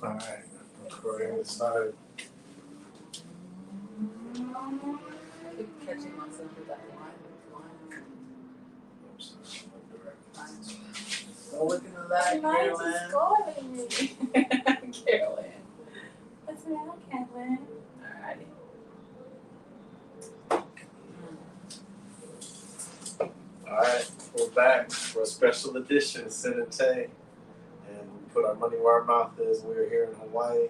Alright, recording started. Keep catching myself with that line. Oh, look at that, Carolyn. Calling me. Carolyn. What's the matter, Carolyn? Alrighty. Alright, we're back for a special edition of Sin and Tay. And we put our money where our mouth is. We're here in Hawaii,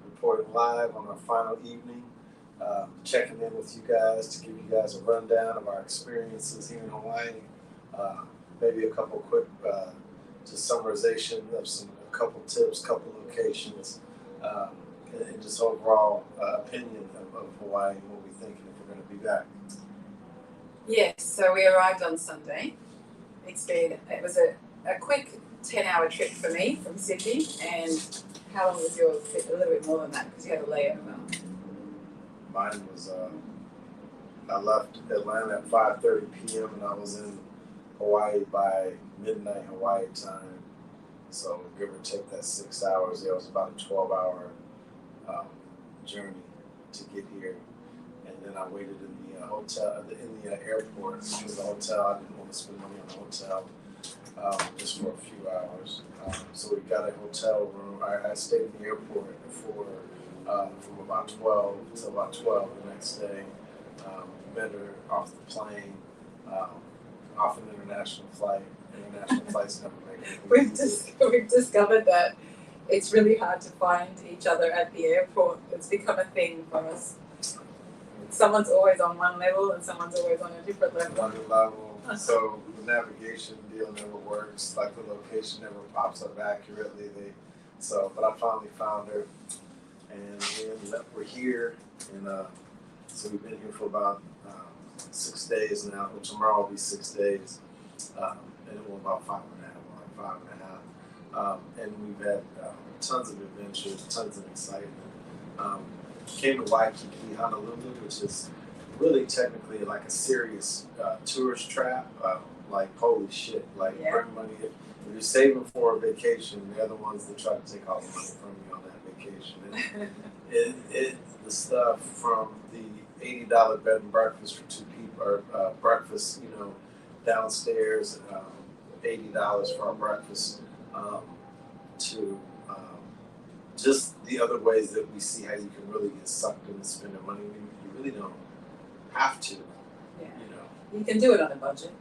reporting live on our final evening. Checking in with you guys to give you guys a rundown of our experiences here in Hawaii. Maybe a couple quick just summarization of a couple tips, couple locations, and just overall opinion of Hawaii and what we think and if we're going to be back. Yes, so we arrived on Sunday. It was a quick 10-hour trip for me from Sydney, and how long was yours? A little bit more than that because you had a layover. Mine was, I left Atlanta at 5:30 p.m. and I was in Hawaii by midnight Hawaii time. So give or take that 6 hours. It was about a 12-hour journey to get here. And then I waited in the hotel, in the airport, because the hotel, I didn't want to spend money on the hotel just for a few hours. So we got a hotel room. I stayed in the airport from about 12 till about 12 the next day. Met her off the plane, off an international flight. International flights never make it. We've discovered that it's really hard to find each other at the airport. It's become a thing for us. Someone's always on one level and someone's always on a different level. Another level. So the navigation deal never works. Like the location never pops up accurately. But I finally found her, and we're here, and so we've been here for about 6 days now. Well, tomorrow will be 6 days, and it will about 5.5. And we've had tons of adventures, tons of excitement. Came to Waikiki, Honolulu, which is really technically like a serious tourist trap. Like, holy shit, like, yeah. Bring money. If you're saving for a vacation, they're the ones that try to take all the money from you on that vacation. The stuff from the $80 bed and breakfast for two people, or breakfast, downstairs, $80 for our breakfast, to just the other ways that we see how you can really get sucked into spending money. You really don't have to. Yeah. You can do it on a budget.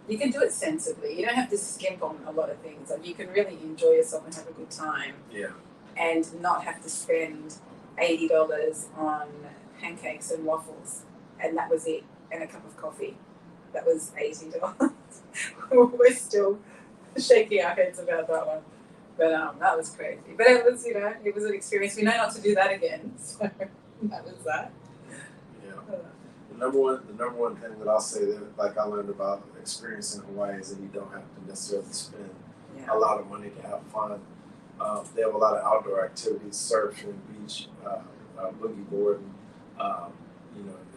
You can do it sensibly. You don't have to skimp on a lot of things. Like, you can really enjoy yourself and have a good time. Yeah. And not have to spend $80 on pancakes and waffles, and that was it, and a cup of coffee. That was $80. We're still shaking our heads about that one. But that was crazy. But it was, it was an experience. We know not to do that again. So that was that. Yeah. The number one thing that I'll say that, like, I learned about experiencing Hawaii is that you don't have to necessarily spend a lot of money to have fun. They have a lot of outdoor activities: surfing, beach, boogie boarding.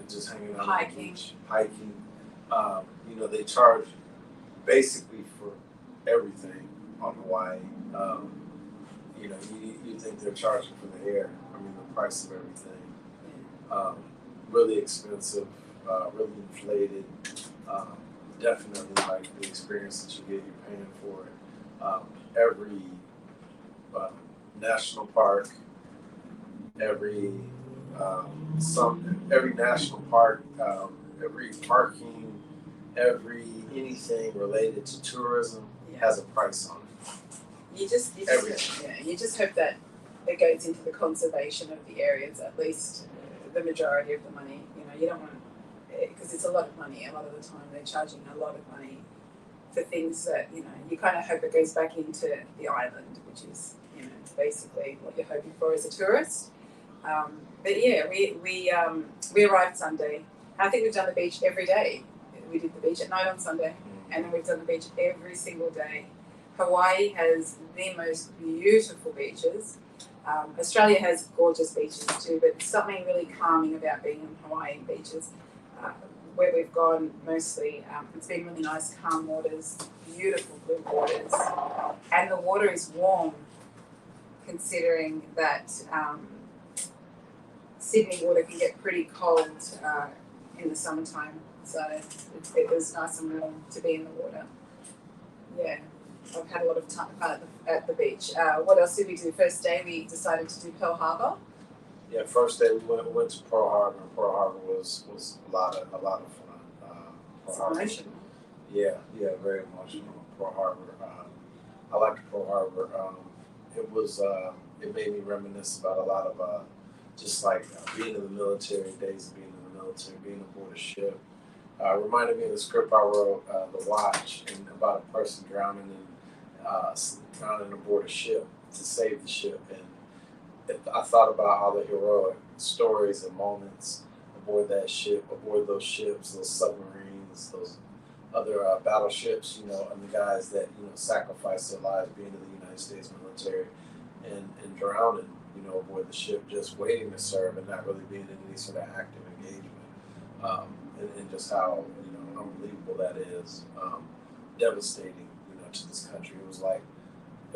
Just hanging out on the beach, hiking. They charge basically for everything on Hawaii. You think they're charging for the air. I mean, the price of everything. Really expensive, really inflated. Definitely like the experience that you get, you're paying for it. Every national park, every national park, every parking, anything related to tourism has a price on it. You just hope that it goes into the conservation of the areas, at least the majority of the money. You don't want to, because it's a lot of money. A lot of the time they're charging a lot of money for things that, you kind of hope it goes back into the island, which is, basically what you're hoping for as a tourist. But yeah, we arrived Sunday. I think we've done the beach every day. We did the beach at night on Sunday, and then we've done the beach every single day. Hawaii has the most beautiful beaches. Australia has gorgeous beaches too, but there's something really calming about being on Hawaiian beaches. Where we've gone mostly, it's been really nice, calm waters, beautiful blue waters, and the water is warm. considering that Sydney water can get pretty cold in the summertime. So it was nice and warm to be in the water. Yeah, I've had a lot of fun at the beach. What else did we do? First day we decided to do Pearl Harbor. Yeah, first day we went to Pearl Harbor. Pearl Harbor was a lot of fun. It's Pearl Harbor. emotional. Yeah, very emotional. Pearl Harbor. I liked Pearl Harbor. It made me reminisce about a lot of just like being in the military, days of being in the military, being aboard a ship. Reminded me of the script I wrote, The Watch, and about a person drowning aboard a ship to save the ship. And I thought about all the heroic stories and moments aboard that ship, aboard those ships, those submarines, those other battleships, and the guys that sacrificed their lives being in the United States military and drowning, aboard the ship, just waiting to serve and not really being in any sort of active engagement, and just how unbelievable that is, devastating, to this country. It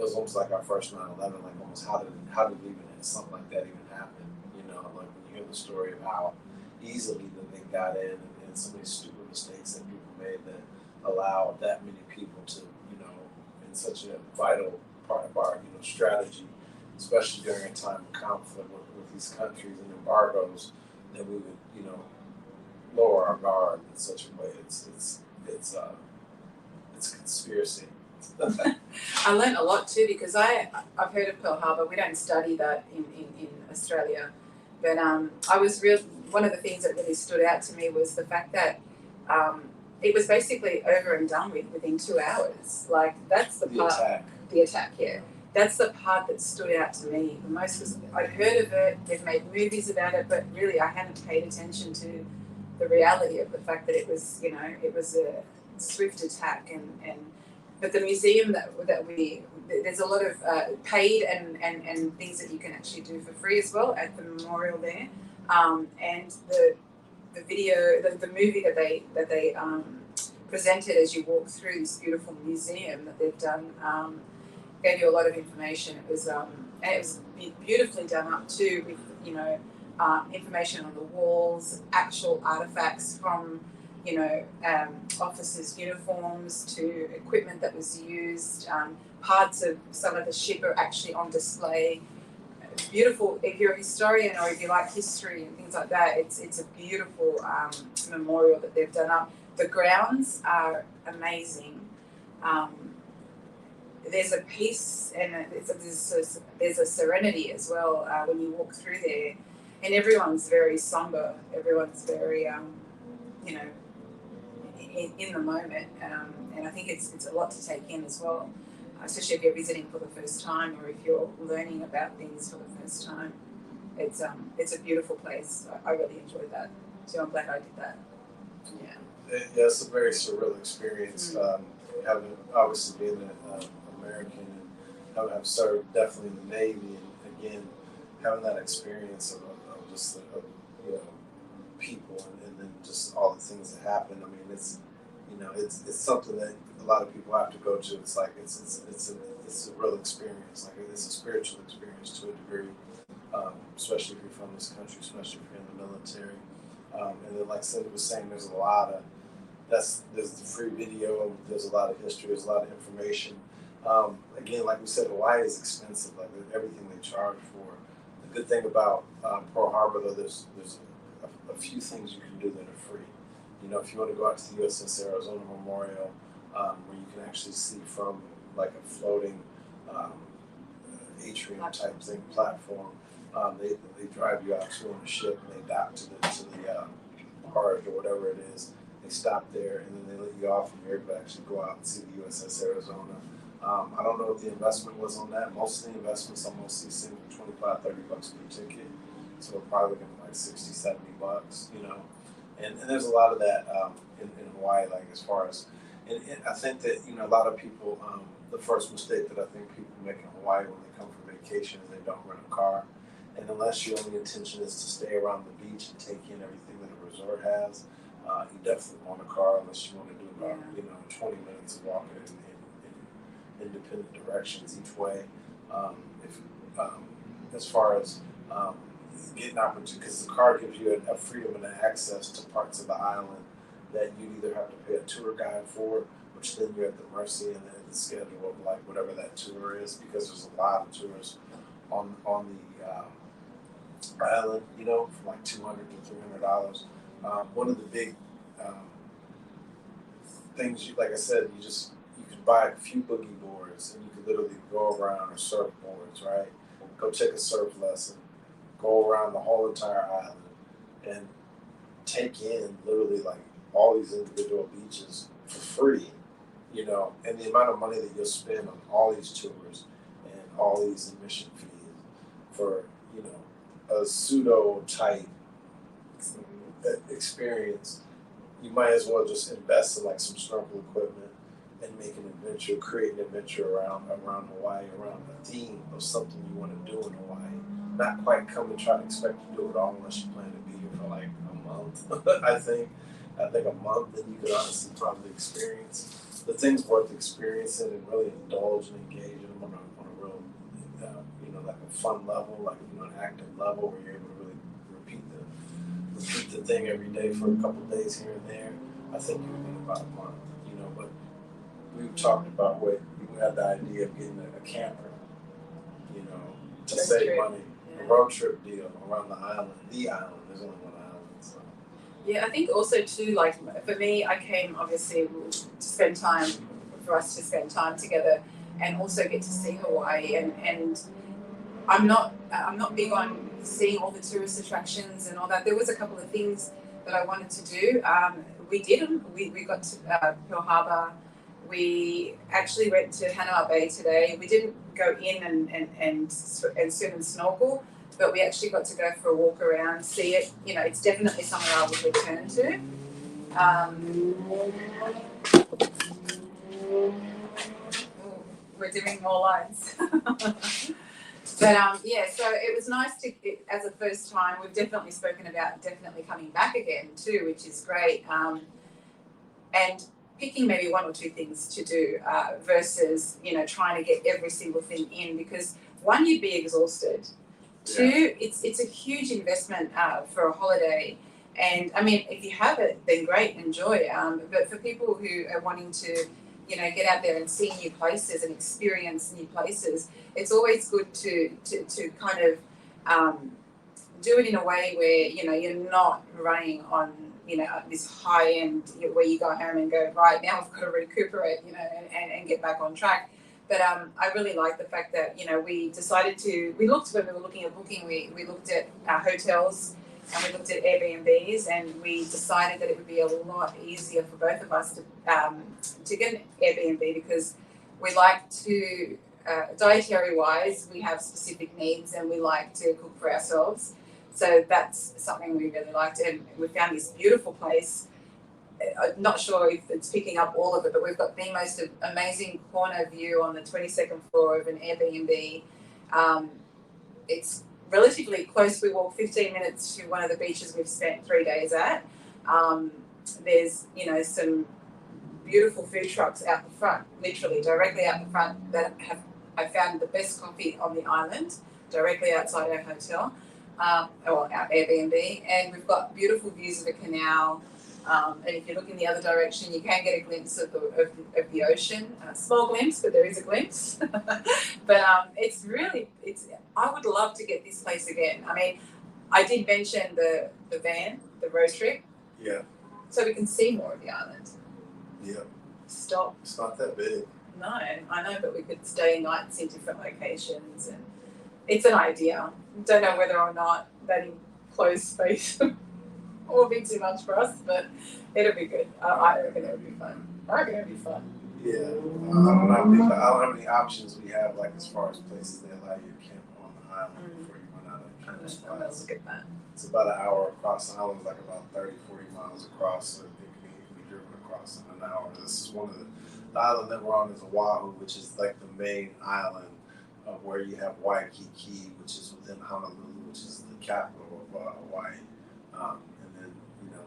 was almost like our first 9/11, like almost how did something like that even happen? Like when you hear the story of how easily that they got in and some of these stupid mistakes that people made that allowed that many people to, in such a vital part of our, strategy, especially during a time of conflict with these countries and embargoes, that we would, lower our guard in such a way. It's a conspiracy. I learned a lot too because I've heard of Pearl Harbor. We don't study that in Australia, but one of the things that really stood out to me was the fact that it was basically over and done within 2 hours. Like that's the part. The attack, yeah. That's the part that stood out to me the most because I'd heard of it. They've made movies about it, but really I hadn't paid attention to the reality of the fact that it was a swift attack but the museum there's a lot of paid and things that you can actually do for free as well at the memorial there, and the video, the movie that they presented as you walk through this beautiful museum that they've done, gave you a lot of information. It was beautifully done up too, with information on the walls, actual artifacts from officers' uniforms to equipment that was used. Parts of some of the ship are actually on display. Beautiful. If you're a historian or if you like history and things like that, it's a beautiful memorial that they've done up. The grounds are amazing. There's a peace and there's a serenity as well when you walk through there, and everyone's very somber. Everyone's very in the moment, and I think it's a lot to take in as well, especially if you're visiting for the first time or if you're learning about things for the first time. It's a beautiful place. I really enjoyed that, so I'm glad I did that. Yeah, it's a very surreal experience. Having obviously been an American and having served definitely in the Navy, and again having that experience of just people and then just all the things that happen. I mean, it's something that a lot of people have to go to. It's like it's a real experience. Like it's a spiritual experience to a degree, especially if you're from this country, especially if you're in the military. And then, like Cindy was saying, there's the free video. There's a lot of history. There's a lot of information. Again, like we said, Hawaii is expensive. Like everything they charge for. The good thing about Pearl Harbor, though, there's a few things you can do that are free. If you want to go out to the USS Arizona Memorial, where you can actually see from like a floating atrium type thing platform, they drive you out to on a ship and they dock to the barge or whatever it is. They stop there and then they let you off, and you're able to actually go out and see the USS Arizona. I don't know what the investment was on that. Most of the investments on most of these things are $25-30 per ticket. So we're probably looking at like $60-70, and there's a lot of that in Hawaii, like as far as, and I think that a lot of people, the first mistake that I think people make in Hawaii when they come for vacation is they don't rent a car, and unless your only intention is to stay around the beach and take in everything that a resort has, you definitely want a car unless you want to do about 20 minutes of walking in independent directions each way. If as far as getting opportunity, because the card gives you a freedom and an access to parts of the island that you either have to pay a tour guide for, which then you're at the mercy and the schedule of like whatever that tour is, because there's a lot of tours on the island, you know, from like $200 to $300. One of the big things, like I said, you could buy a few boogie boards and you could literally go around, or surfboards, right? Go take a surf lesson, go around the whole entire island, and take in literally like all these individual beaches for free, you know, and the amount of money that you'll spend on all these tours and all these admission fees for, you know, a pseudo type experience, you might as well just invest in like some snorkel equipment and make an adventure, create an adventure around Hawaii, around a theme of something you want to do in Hawaii. Not quite come and try to expect to do it all unless you plan to be here for like a month. I think a month, then you could honestly probably experience the things worth experiencing and really indulge and engage in them on a real, you know, like a fun level, like, you know, an active level where you're able to really repeat the thing every day for a couple of days here and there. I think you would need about a month, you know. But we've talked about what you had the idea of getting a camper, you know, to Road save trip. money. A road trip deal around the island. The island. There's only one island, so. Yeah, I think also too, like for me, I came obviously to spend time, for us to spend time together, and also get to see Hawaii. And I'm not big on seeing all the tourist attractions and all that. There was a couple of things that I wanted to do. We didn't. We got to Pearl Harbor. We actually went to Hanawa Bay today. We didn't go in and swim and snorkel, but we actually got to go for a walk around, see it. You know, it's definitely somewhere I would return to. We're doing more lines. But yeah, so it was nice to, as a first time, we've definitely spoken about definitely coming back again too, which is great. And picking maybe one or two things to do versus, you know, trying to get every single thing in, because one, you'd be exhausted. Two, it's a huge investment for a holiday. And I mean, if you have it, then great, enjoy. But for people who are wanting to, you know, get out there and see new places and experience new places, it's always good to kind of do it in a way where, you know, you're not running on, you know, this high end where you go home and go, right, now I've got to recuperate, you know, and get back on track. But I really like the fact that, you know, we decided to, we looked when we were looking at booking, we looked at hotels and we looked at Airbnbs, and we decided that it would be a lot easier for both of us to get an Airbnb, because we like to, dietary wise, we have specific needs and we like to cook for ourselves. So that's something we really liked, and we found this beautiful place. I'm not sure if it's picking up all of it, but we've got the most amazing corner view on the 22nd floor of an Airbnb. It's relatively close. We walk 15 minutes to one of the beaches we've spent 3 days at. There's, you know, some beautiful food trucks out the front, literally directly out the front, that have, I found, the best coffee on the island, directly outside our hotel, or our Airbnb. And we've got beautiful views of a canal. And if you look in the other direction, you can get a glimpse of the ocean. A small glimpse, but there is a glimpse. But it's really, I would love to get this place again. I mean, I did mention the van, the road trip. Yeah. So we can see more of the island. Yeah. Stop. It's not that big. No, I know, but we could stay nights in different locations, and it's an idea. Don't know whether or not that enclosed space will be too much for us, but it'll be good. I reckon it'll be fun. Yeah. I don't know how many options we have, like as far as places they allow you to camp on the island before you run out of I'm camping gonna spots. look at that. It's about an hour across the island, like about 30, 40 miles across, so it can be driven across in an hour. This is one of the island that we're on is Oahu, which is like the main island of where you have Waikiki, which is within Honolulu, which is the capital of Hawaii. And then, you know,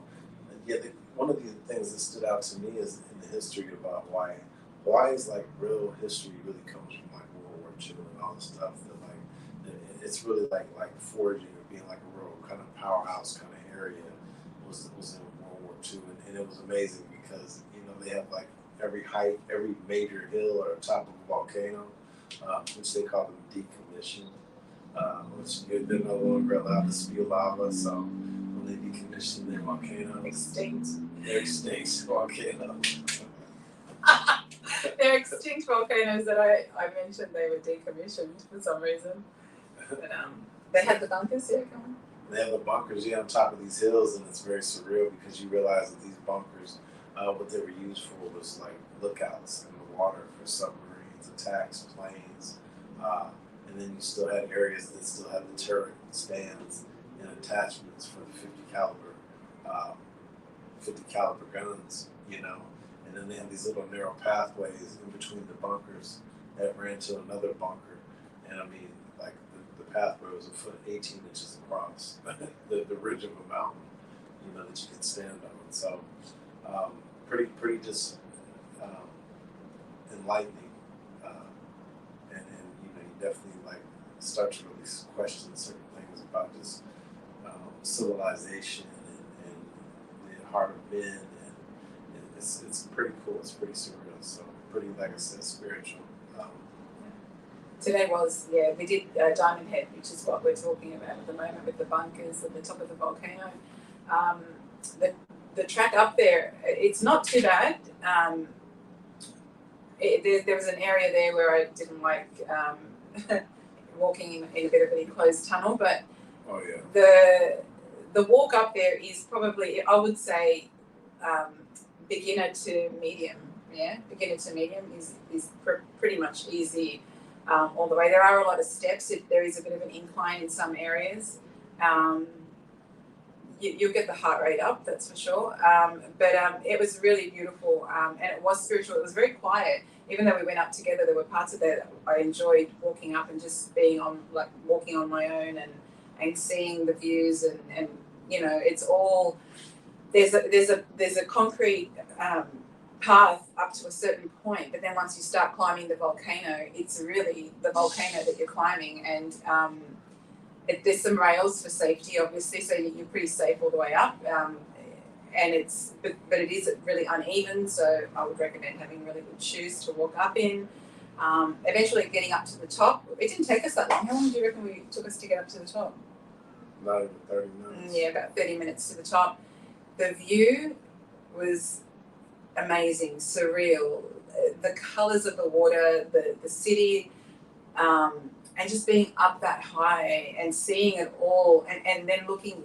one of the things that stood out to me is in the history about Hawaii. Hawaii's like real history really comes from like World War II and all the stuff that like it's really like foraging or being like a real kind of powerhouse kind of area was in World War II, and it was amazing because they have like every height, every major hill or top of a volcano, which they call them decommissioned, which they're no longer allowed to spew lava. So when they decommission their volcanoes, Extinct. they're extinct volcanoes. They're extinct volcanoes that I mentioned they were decommissioned for some reason. But they had the bunkers, yeah, come on. They have the bunkers, on top of these hills, and it's very surreal because you realize that these bunkers, what they were used for was like lookouts in the water for submarines, attacks, planes, and then you still had areas that still had the turret stands and attachments for the 50 caliber guns, and then they had these little narrow pathways in between the bunkers that ran to another bunker, and I mean, like the pathway was a foot 18 inches across, the ridge of a mountain, that you could stand on. So, pretty just enlightening, and you definitely like start to really question certain things about just civilization and the heart of men, and it's pretty cool. It's pretty surreal. So pretty, like I said, spiritual. Today was, we did Diamond Head, which is what we're talking about at the moment with the bunkers at the top of the volcano. The track up there, it's not too bad. There was an area there where I didn't like walking in a bit of an enclosed tunnel, but Oh yeah. the walk up there is probably, I would say, beginner to medium. Yeah, beginner to medium is pretty much easy all the way. There are a lot of steps. There is a bit of an incline in some areas. You'll get the heart rate up, that's for sure. But it was really beautiful, and it was spiritual. It was very quiet. Even though we went up together, there were parts of there that I enjoyed walking up and just walking on my own and seeing the views and it's all there's a concrete path up to a certain point, but then once you start climbing the volcano, it's really the volcano that you're climbing, and there's some rails for safety, obviously, so you're pretty safe all the way up. And but it is really uneven, so I would recommend having really good shoes to walk up in. Eventually getting up to the top, it didn't take us that long. How long do you reckon it took us to get up to the top? Not even 30 minutes. Yeah, about 30 minutes to the top. The view was amazing, surreal. The colours of the water, the city, and just being up that high and seeing it all, and then looking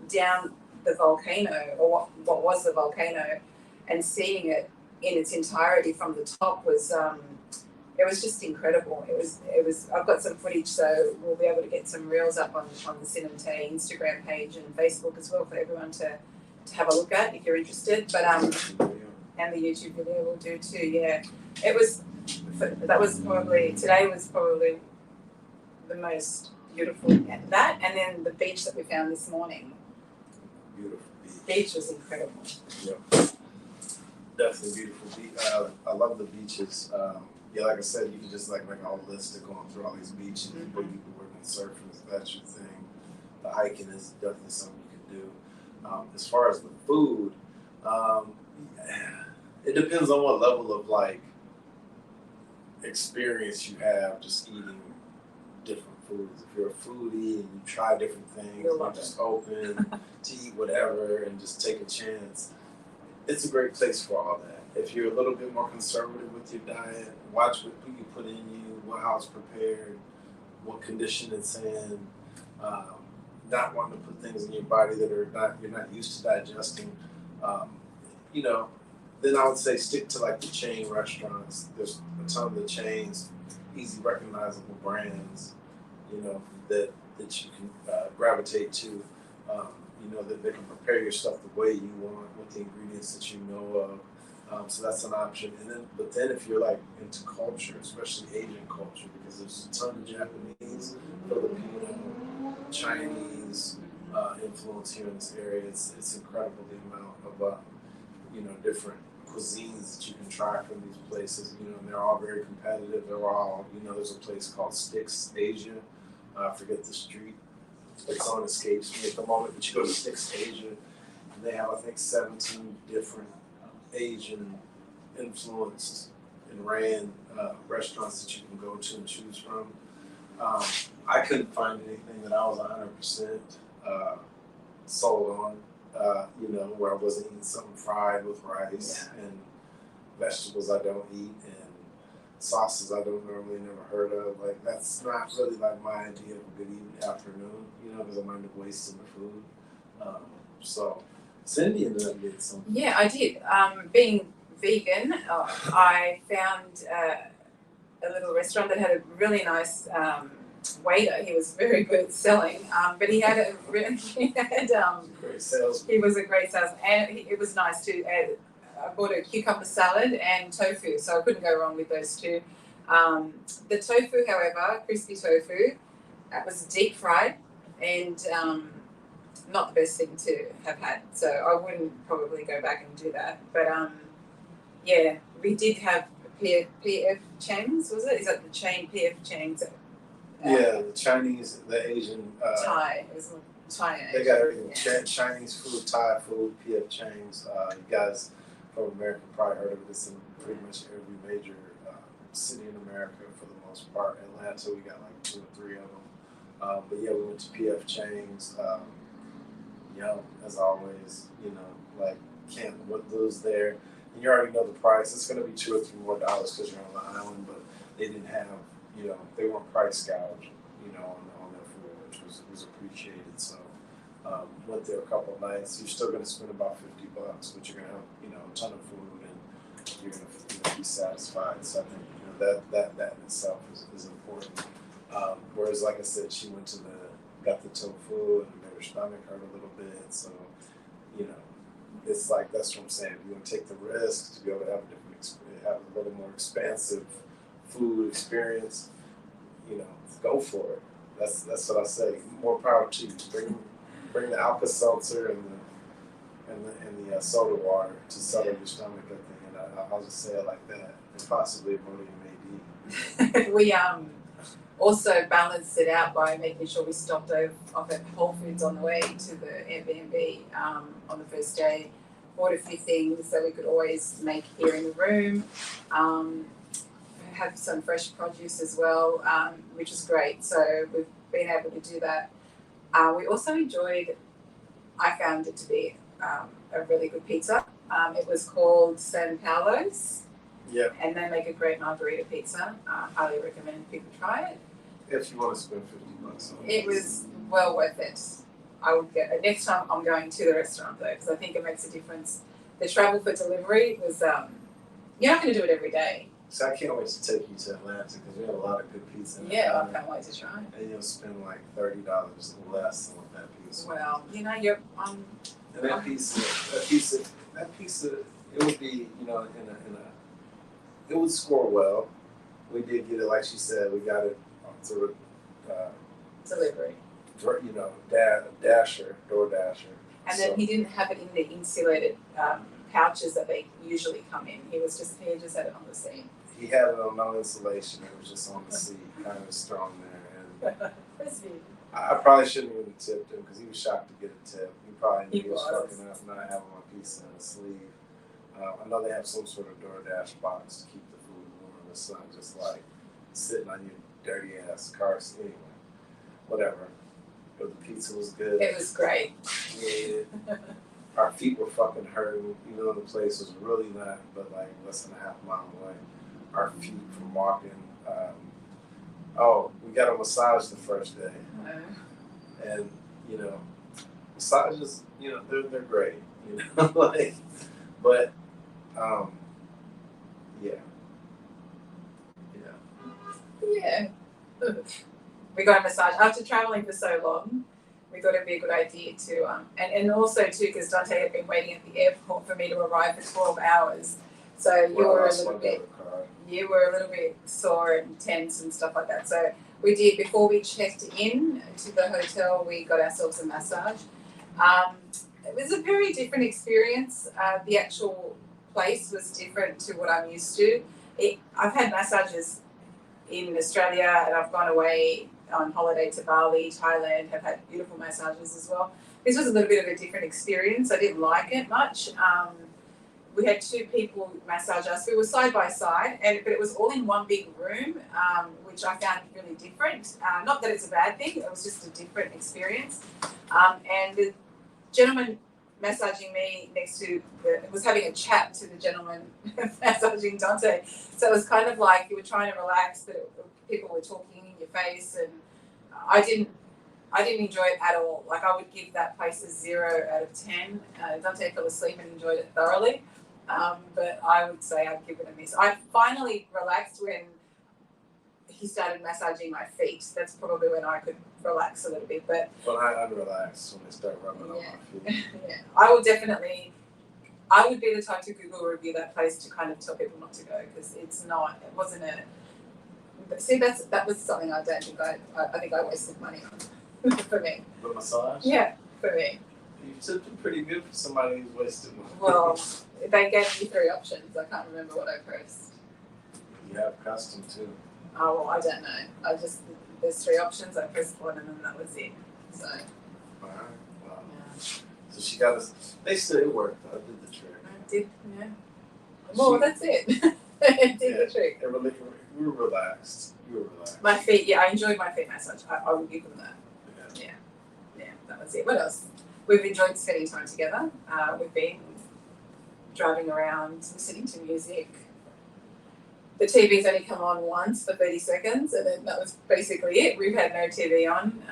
down the volcano, or what was the volcano, and seeing it in its entirety from the top was it was just incredible. It was I've got some footage, so we'll be able to get some reels up on the Cinema Tay Instagram page and Facebook as well for everyone to have a look at if you're interested. But and the YouTube video will do too. Yeah, today was probably the most beautiful, and then the beach that we found this morning. Beautiful Beach was incredible. Yep. Definitely beautiful beach. I love the beaches. Like I said, you can just like make a whole list of going through all these beaches. Mm-hmm. Where you can work on surfing, if that's your thing. The hiking is definitely something you can do. As far as the food, it depends on what level of like experience you have just eating different foods. If you're a foodie and you try different things, you're just open to eat whatever and just take a chance, it's a great place for all that. If you're a little bit more conservative with your diet, watch what you put in you, how it's prepared, what condition it's in, not wanting to put things in your body that you're not used to digesting, then I would say stick to like the chain restaurants. There's a ton of the chains, easy recognizable brands, that you can gravitate to, that they can prepare your stuff the way you want with the ingredients that you know of. So that's an option. But then if you're like into culture, especially Asian culture, because there's a ton of Japanese, Filipino, Chinese influence here in this area. It's incredible the amount of different cuisines that you can try from these places. And they're all very competitive. They're all there's a place called Sticks Asia I forget the street. It's on escapes me at the moment, but you go to Six Asia, and they have, I think, 17 different Asian influenced and ran restaurants that you can go to and choose from. I couldn't find anything that I was 100% sold on, where I wasn't eating something fried with rice and vegetables I don't eat and sauces I don't normally never heard of. Like, that's not really like my idea of a good afternoon, because I might have wasted the food. So Cindy ended up getting something. Yeah, I did. Being vegan, I found a little restaurant that had a really nice waiter. He was very good at selling, but he had Great sales. he was a great salesman, and it was nice too. I bought a cucumber salad and tofu, so I couldn't go wrong with those two. The tofu, however, crispy tofu, that was deep fried and not the best thing to have had. So I wouldn't probably go back and do that. But yeah, we did have P.F. Chang's, was it? Is that the chain P.F. Chang's? Yeah, the Chinese, the Asian. Thai. It was Thai and They Asian. got everything: Yeah. Chinese food, Thai food, P.F. Chang's. You guys from America probably heard of it. It's in pretty much every major city in America for the most part. Atlanta, we got like 2 or 3 of them. But yeah, we went to P.F. Chang's. Yum, as always. Like can't lose there. And you already know the price. It's going to be $2 or $3 more because you're on the island, but they didn't have. They weren't price gouged, on their food, which was appreciated. So, went there a couple of nights. You're still going to spend about $50, but you're going to have, a ton of food, and you're going to be satisfied. So I think, that in itself is important. Whereas, like I said, she got the tofu and made her stomach hurt a little bit. So, it's like, that's what I'm saying. You're going to take the risk to be able to have have a little more expansive food experience, go for it. That's what I say. More power to you. Bring the Alka-Seltzer and the soda water to settle your stomach at the end. I'll just say it like that. And possibly Imodium AD. We also balanced it out by making sure we stopped off at Whole Foods on the way to the Airbnb on the first day. Bought a few things that we could always make here in the room. Have some fresh produce as well, which is great. So we've been able to do that. We also enjoyed, I found it to be a really good pizza. It was called San Paolo's. Yeah. And they make a great margarita pizza. Highly recommend people try it. If you want to spend $50 on it. It was well worth it. I would get next time I'm going to the restaurant though, because I think it makes a difference. The travel for delivery was you're not going to do it every day. So I can't wait to take you to Atlanta because we have a lot of good pizza. In Yeah, I Atlanta. can't wait to try. And you'll spend like $30 less on that pizza. Well, you're And that pizza, it would be, it would score well. We did get it, like she said, we got it through delivery. DoorDasher. And then he didn't have it in the insulated pouches that they usually come in. He just had it on the seat. He had it on no insulation. It was just on the seat, kind of strong there. And I probably shouldn't have even tipped him because he was shocked to get a tip. He probably knew he was fucking up not having my pizza in a sleeve. I know they have some sort of DoorDash box to keep the food warm. It's not just like sitting on your dirty ass car seat. Anyway, whatever. But the pizza was good. It was great. Yeah. Our feet were fucking hurting, even though the place was really not, but like less than a half mile away. Our feet from walking. We got a massage the first day. And, massages, they're great, like, but, yeah. Yeah. We got a massage after traveling for so long. We thought it'd be a good idea to, and also too, because Dante had been waiting at the airport for me to arrive for 12 hours. So you were a little bit sore and tense and stuff like that. So we did, before we checked in to the hotel, we got ourselves a massage. It was a very different experience. The actual place was different to what I'm used to. I've had massages in Australia and I've gone away on holiday to Bali, Thailand, have had beautiful massages as well. This was a little bit of a different experience. I didn't like it much. We had two people massage us. We were side by side, but it was all in one big room, which I found really different. Not that it's a bad thing, it was just a different experience. And the gentleman massaging me next to was having a chat to the gentleman massaging Dante. So it was kind of like you were trying to relax, but people were talking in your face, and I didn't enjoy it at all. Like, I would give that place a 0 out of 10. Dante fell asleep and enjoyed it thoroughly. But I would say I'd give it a miss. I finally relaxed when he started massaging my feet. That's probably when I could relax a little bit. But I relax when they start rubbing on my feet. yeah, I would be the type to Google review that place to kind of tell people not to go, because it wasn't a. But see, that was something I don't think I think I wasted money on for me. The massage? Yeah, for me. You tipped it pretty good for somebody who's wasted money. Well, they gave me 3 options. I can't remember what I pressed. You have custom too. Oh, well, I don't know. There's 3 options. I pressed one and then that was it. So, Alright. Wow. yeah. So she got us. They said it worked. I did the trick. I did, yeah. Well, that's it. It did the trick. We were relaxed. You were relaxed. My feet, yeah, I enjoyed my feet massage. I would give them that. Yeah. Yeah, that was it. What else? We've enjoyed spending time together. We've been driving around, listening to music. The TV's only come on once for 30 seconds, and then that was basically it. We've had no TV on.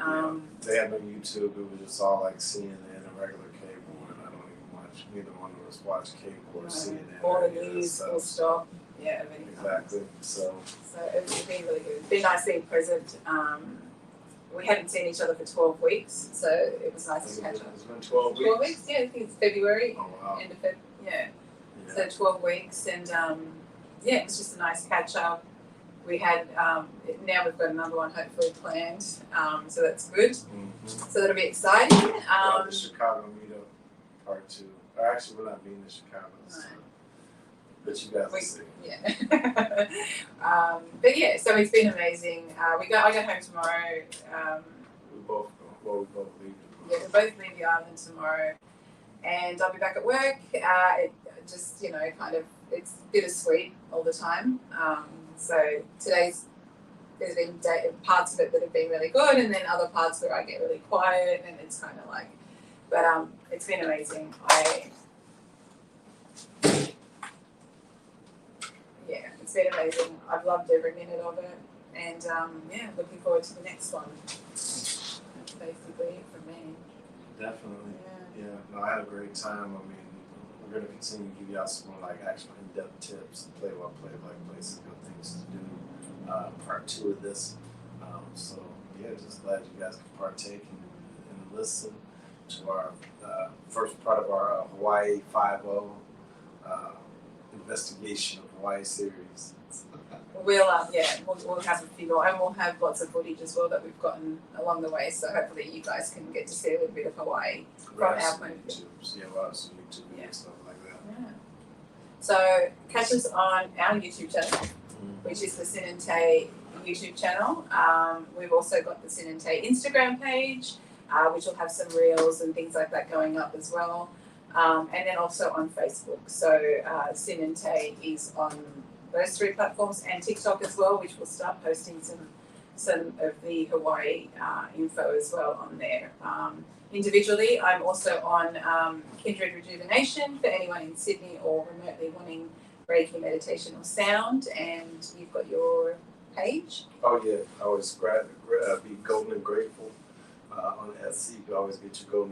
They had no YouTube. It was just all like CNN and regular cable, and I don't even watch. Neither one of us watch cable or CNN. All or the any of that news, stuff. full stop. Yeah, everything. Exactly. So It's been really good. It's been nice being present. We hadn't seen each other for 12 weeks, so it was nice to catch up. it's been 12 weeks. 12 weeks? Yeah, I think it's February. Oh wow. End of Feb. Yeah. Yeah. So 12 weeks, and yeah, it was just a nice catch up. We had now we've got another one hopefully planned, so that's good. Mm-hmm. So that'll be exciting. The Chicago meetup part 2. Or actually, we're not being in Chicago, so. But you guys will see. Yeah. But yeah, so it's been amazing. I go home tomorrow. We both go. Well, we both leave tomorrow. Yeah, we both leave the island tomorrow, and I'll be back at work. It just kind of it's bittersweet all the time. So there's been parts of it that have been really good, and then other parts where I get really quiet, and it's kind of like, but it's been amazing. Yeah, it's been amazing. I've loved every minute of it, and yeah, looking forward to the next one. That's basically it for me. Definitely. Yeah. Yeah. No, I had a great time. I mean, we're going to continue to give you out some more like actual in-depth tips and play-by-play like places, good things to do. Part 2 of this. So yeah, just glad you guys could partake and listen to our first part of our Hawaii 5-0 investigation of Hawaii series. We'll have a few more, and we'll have lots of footage as well that we've gotten along the way. So hopefully you guys can get to see a little bit of Hawaii from our point of view. Yeah, we'll have some YouTube Yeah. and stuff like that. Yeah. So catch us on our YouTube channel, which is the Sin and Tay YouTube channel. We've also got the Sin and Tay Instagram page, which will have some reels and things like that going up as well. And then also on Facebook. So Sin and Tay is on those 3 platforms, and TikTok as well, which will start posting some of the Hawaii info as well on there. Individually, I'm also on Kindred Rejuvenation for anyone in Sydney or remotely wanting Reiki meditation or sound, and you've got your page. Oh yeah, I always be golden and grateful on Etsy. You can always get your golden